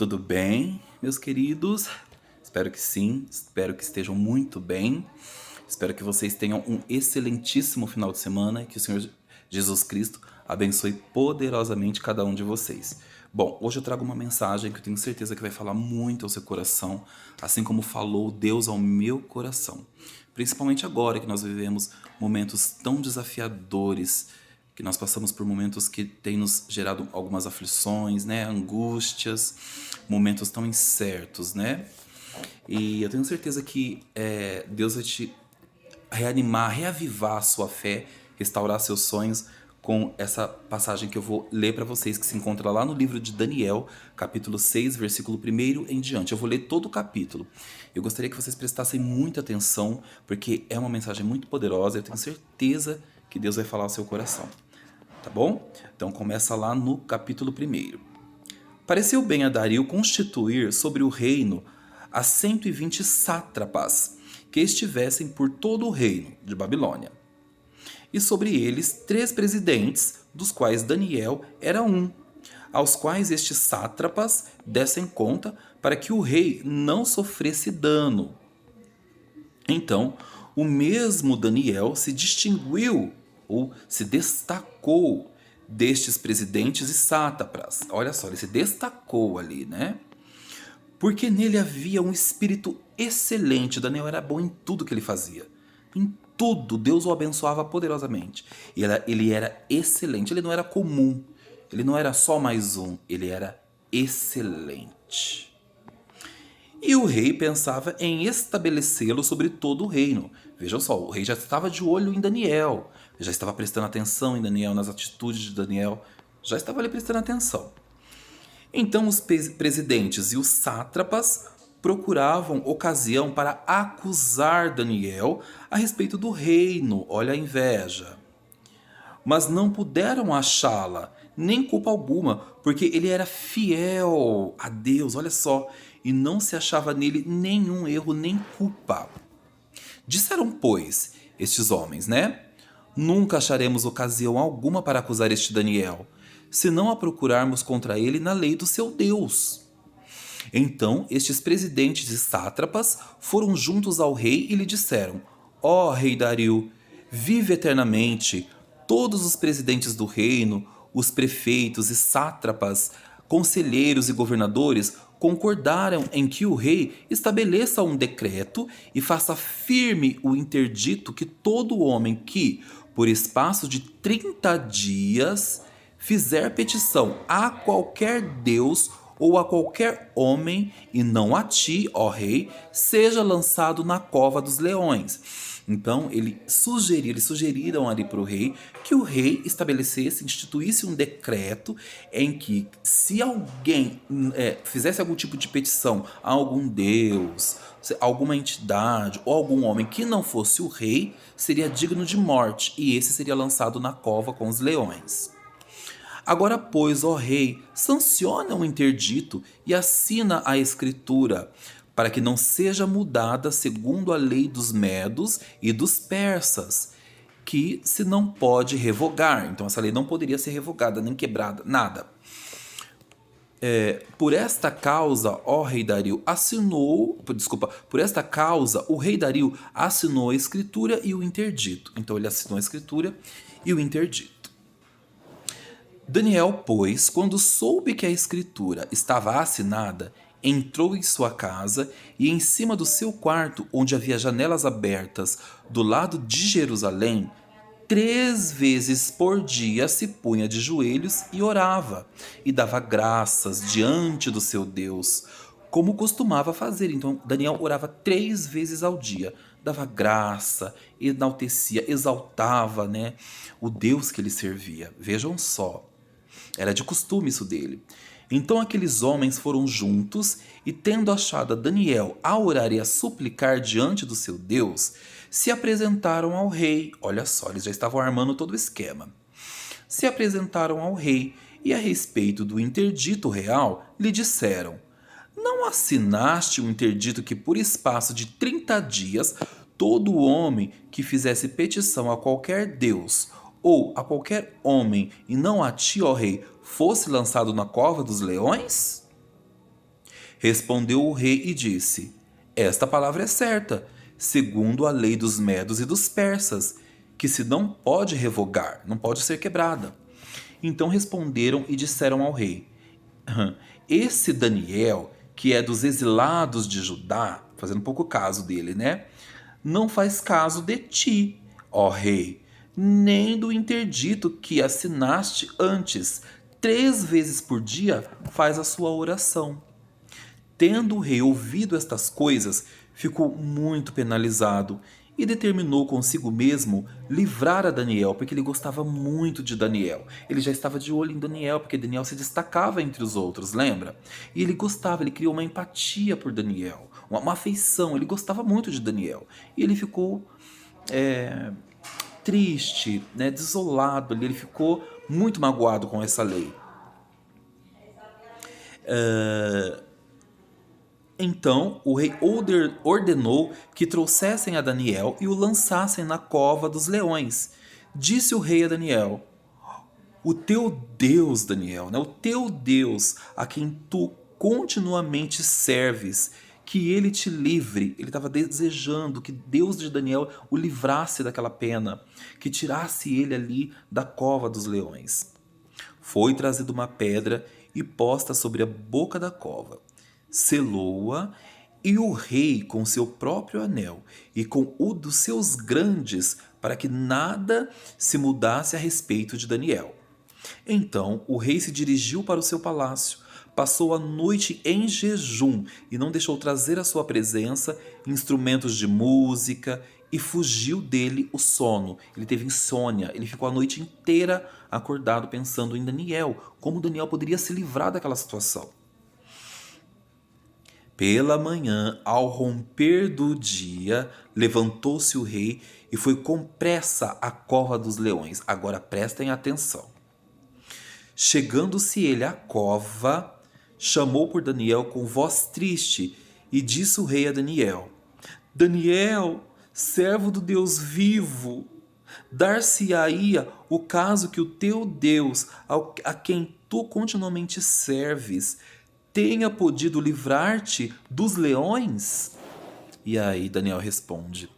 Tudo bem, meus queridos? Espero que sim, espero que estejam muito bem. Espero que vocês tenham um excelentíssimo final de semana e que o Senhor Jesus Cristo abençoe poderosamente cada um de vocês. Bom, hoje eu trago uma mensagem que eu tenho certeza que vai falar muito ao seu coração, assim como falou Deus ao meu coração. Principalmente agora que nós vivemos momentos tão desafiadores, que nós passamos por momentos que têm nos gerado algumas aflições, né, angústias, momentos tão incertos, né? E eu tenho certeza que Deus vai te reanimar, reavivar a sua fé, restaurar seus sonhos com essa passagem que eu vou ler para vocês, que se encontra lá no livro de Daniel, capítulo 6, versículo 1 em diante. Eu vou ler todo o capítulo. Eu gostaria que vocês prestassem muita atenção, porque é uma mensagem muito poderosa, eu tenho certeza que Deus vai falar ao seu coração. Tá bom? Então começa lá no capítulo 1. Pareceu bem a Dario constituir sobre o reino as 120 sátrapas que estivessem por todo o reino de Babilônia, e sobre eles 3 presidentes, dos quais Daniel era um, aos quais estes sátrapas dessem conta para que o rei não sofresse dano. Então, o mesmo Daniel se distinguiu ou se destacou destes presidentes e sátrapas. Olha só, ele se destacou ali, né? Porque nele havia um espírito excelente. Daniel era bom em tudo que ele fazia. Em tudo, Deus o abençoava poderosamente. E ele era excelente, ele não era comum. Ele não era só mais um, ele era excelente. E o rei pensava em estabelecê-lo sobre todo o reino. Vejam só, o rei já estava de olho em Daniel, já estava prestando atenção em Daniel, nas atitudes de Daniel, já estava ali prestando atenção. Então os presidentes e os sátrapas procuravam ocasião para acusar Daniel a respeito do reino, olha a inveja. Mas não puderam achá-la, nem culpa alguma, porque ele era fiel a Deus, olha só, e não se achava nele nenhum erro nem culpa. Disseram, pois, estes homens, né? Nunca acharemos ocasião alguma para acusar este Daniel, se não a procurarmos contra ele na lei do seu Deus. Então estes presidentes e sátrapas foram juntos ao rei e lhe disseram: Ó rei Dario, vive eternamente. Todos os presidentes do reino, os prefeitos e sátrapas, conselheiros e governadores concordaram em que o rei estabeleça um decreto e faça firme o interdito que todo homem que, por espaço de 30 dias, fizer petição a qualquer deus ou a qualquer homem, e não a ti, ó rei, seja lançado na cova dos leões. Então eles sugeriram ali para o rei que o rei estabelecesse, instituísse um decreto em que se alguém fizesse algum tipo de petição a algum deus, alguma entidade ou algum homem que não fosse o rei, seria digno de morte, e esse seria lançado na cova com os leões. Agora, pois, ó rei, sanciona o interdito e assina a escritura, para que não seja mudada segundo a lei dos medos e dos persas, que se não pode revogar. Então essa lei não poderia ser revogada, nem quebrada, nada. Por esta causa, ó rei Dario, por esta causa, o rei Dario assinou a escritura e o interdito. Então ele assinou a escritura e o interdito. Daniel, pois, quando soube que a escritura estava assinada, entrou em sua casa e em cima do seu quarto, onde havia janelas abertas do lado de Jerusalém, 3 vezes por dia se punha de joelhos e orava, e dava graças diante do seu Deus, como costumava fazer. Então Daniel orava 3 vezes ao dia, dava graça, enaltecia, exaltava, né, o Deus que ele servia. Vejam só. Era de costume isso dele. Então aqueles homens foram juntos e, tendo achado a Daniel a orar e a suplicar diante do seu Deus, se apresentaram ao rei. Olha só, eles já estavam armando todo o esquema. Se apresentaram ao rei e, a respeito do interdito real, lhe disseram: Não assinaste o interdito que, por espaço de 30 dias, todo homem que fizesse petição a qualquer deus ou a qualquer homem, e não a ti, ó rei, fosse lançado na cova dos leões? Respondeu o rei e disse: Esta palavra é certa, segundo a lei dos medos e dos persas, que se não pode revogar, não pode ser quebrada. Então responderam e disseram ao rei: Esse Daniel, que é dos exilados de Judá, fazendo pouco caso dele, né? Não faz caso de ti, ó rei, nem do interdito que assinaste antes. 3 vezes por dia faz a sua oração. Tendo o rei ouvido estas coisas, ficou muito penalizado e determinou consigo mesmo livrar a Daniel, porque ele gostava muito de Daniel. Ele já estava de olho em Daniel, porque Daniel se destacava entre os outros, lembra? E ele gostava, ele criou uma empatia por Daniel, uma afeição, ele gostava muito de Daniel. E ele ficou triste, né, desolado, ele ficou muito magoado com essa lei. Então o rei ordenou que trouxessem a Daniel e o lançassem na cova dos leões. Disse o rei a Daniel: O teu Deus, Daniel, né, o teu Deus, a quem tu continuamente serves, que ele te livre. Ele estava desejando que Deus de Daniel o livrasse daquela pena, que tirasse ele ali da cova dos leões. Foi trazida uma pedra e posta sobre a boca da cova. Selou-a, e o rei com seu próprio anel e com o dos seus grandes, para que nada se mudasse a respeito de Daniel. Então o rei se dirigiu para o seu palácio, passou a noite em jejum e não deixou trazer à sua presença instrumentos de música, e fugiu dele o sono. Ele teve insônia, ele ficou a noite inteira acordado pensando em Daniel, como Daniel poderia se livrar daquela situação. Pela manhã, ao romper do dia, levantou-se o rei e foi com pressa à cova dos leões. Agora prestem atenção. Chegando-se ele à cova, chamou por Daniel com voz triste e disse o rei a Daniel: Daniel, servo do Deus vivo, dar-se-á-ia o caso que o teu Deus, a quem tu continuamente serves, tenha podido livrar-te dos leões? E aí Daniel responde: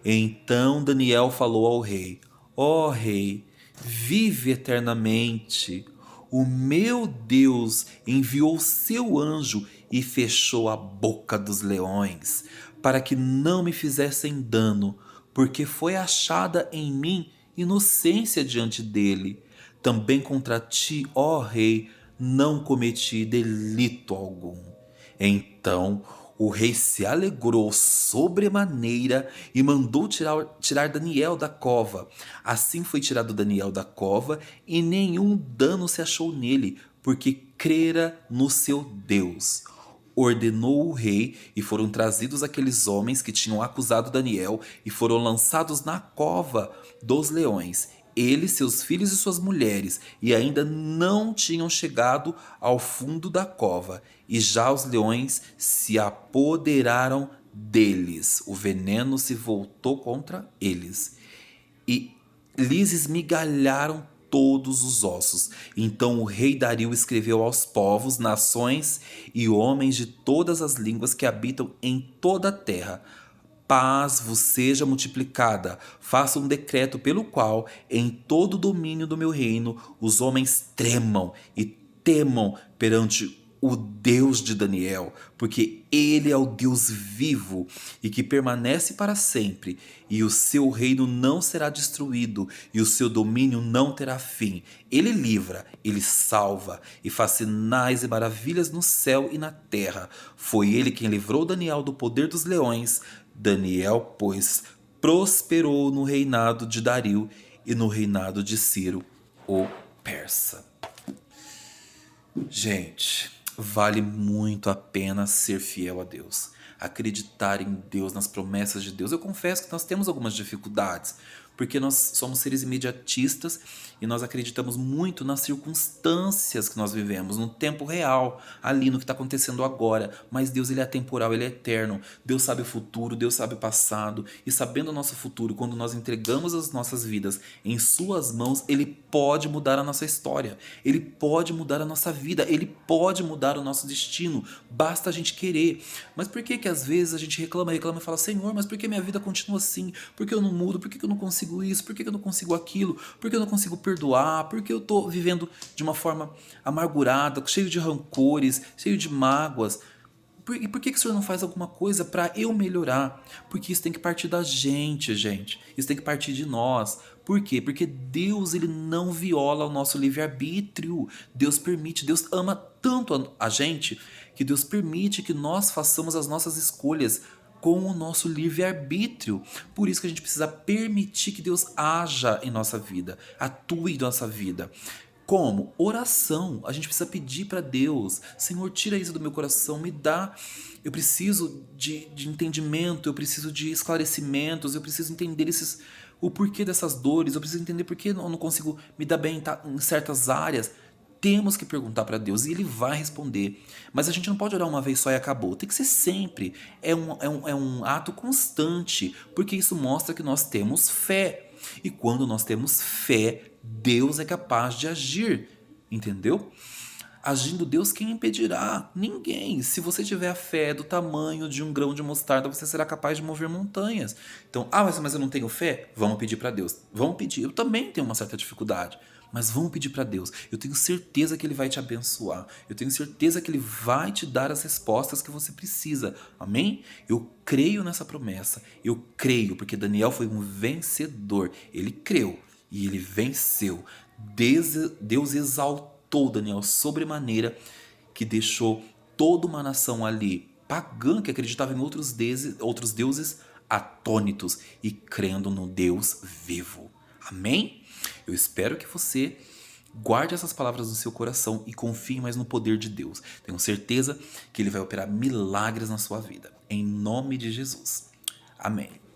Então Daniel falou ao rei: Ó rei, vive eternamente. O meu Deus enviou seu anjo e fechou a boca dos leões, para que não me fizessem dano, porque foi achada em mim inocência diante dele. Também contra ti, ó rei, não cometi delito algum. Então o rei se alegrou sobremaneira e mandou tirar Daniel da cova. Assim foi tirado Daniel da cova, e nenhum dano se achou nele, porque crera no seu Deus. Ordenou o rei, e foram trazidos aqueles homens que tinham acusado Daniel e foram lançados na cova dos leões. Ele, seus filhos e suas mulheres, e ainda não tinham chegado ao fundo da cova, e já os leões se apoderaram deles. O veneno se voltou contra eles, e lhes esmigalharam todos os ossos. Então o rei Dario escreveu aos povos, nações e homens de todas as línguas que habitam em toda a terra: Paz vos seja multiplicada. Faça um decreto pelo qual, em todo o domínio do meu reino, os homens tremam e temam perante o Deus de Daniel, porque ele é o Deus vivo e que permanece para sempre, e o seu reino não será destruído, e o seu domínio não terá fim. Ele livra, ele salva, e faz sinais e maravilhas no céu e na terra. Foi ele quem livrou Daniel do poder dos leões. Daniel, pois, prosperou no reinado de Dario e no reinado de Ciro, o persa. Gente, vale muito a pena ser fiel a Deus, acreditar em Deus, nas promessas de Deus. Eu confesso que nós temos algumas dificuldades, porque nós somos seres imediatistas e nós acreditamos muito nas circunstâncias que nós vivemos, no tempo real, ali no que está acontecendo agora. Mas Deus, ele é atemporal, ele é eterno. Deus sabe o futuro, Deus sabe o passado. E sabendo o nosso futuro, quando nós entregamos as nossas vidas em suas mãos, ele pode mudar a nossa história. Ele pode mudar a nossa vida. Ele pode mudar o nosso destino. Basta a gente querer. Mas por que que às vezes a gente reclama e fala: Senhor, mas por que minha vida continua assim? Por que eu não mudo? Por que eu não consigo isso? Por que eu não consigo aquilo? Por que eu não consigo perdoar? Por que eu estou vivendo de uma forma amargurada, cheio de rancores, cheio de mágoas? E por que o Senhor não faz alguma coisa para eu melhorar? Porque isso tem que partir da gente, gente. Isso tem que partir de nós. Por quê? Porque Deus, ele não viola o nosso livre-arbítrio. Deus permite, Deus ama tanto a gente que Deus permite que nós façamos as nossas escolhas com o nosso livre-arbítrio. Por isso que a gente precisa permitir que Deus haja em nossa vida, atue em nossa vida. Como? Oração. A gente precisa pedir para Deus: Senhor, tira isso do meu coração, me dá. Eu preciso de entendimento, eu preciso de esclarecimentos, eu preciso entender o porquê dessas dores, eu preciso entender por que eu não consigo me dar bem em certas áreas. Temos que perguntar para Deus e Ele vai responder. Mas a gente não pode orar uma vez só e acabou. Tem que ser sempre. É um ato constante, porque isso mostra que nós temos fé. E quando nós temos fé, Deus é capaz de agir. Entendeu? Agindo Deus, quem impedirá? Ninguém. Se você tiver a fé do tamanho de um grão de mostarda, você será capaz de mover montanhas. Então, mas eu não tenho fé? Vamos pedir para Deus. Vamos pedir. Eu também tenho uma certa dificuldade. Mas vamos pedir para Deus. Eu tenho certeza que Ele vai te abençoar. Eu tenho certeza que Ele vai te dar as respostas que você precisa. Amém? Eu creio nessa promessa. Eu creio, porque Daniel foi um vencedor. Ele creu e ele venceu. Deus exaltou Daniel sobremaneira, que deixou toda uma nação ali pagã, que acreditava em outros deuses atônitos e crendo no Deus vivo. Amém? Eu espero que você guarde essas palavras no seu coração e confie mais no poder de Deus. Tenho certeza que Ele vai operar milagres na sua vida. Em nome de Jesus. Amém.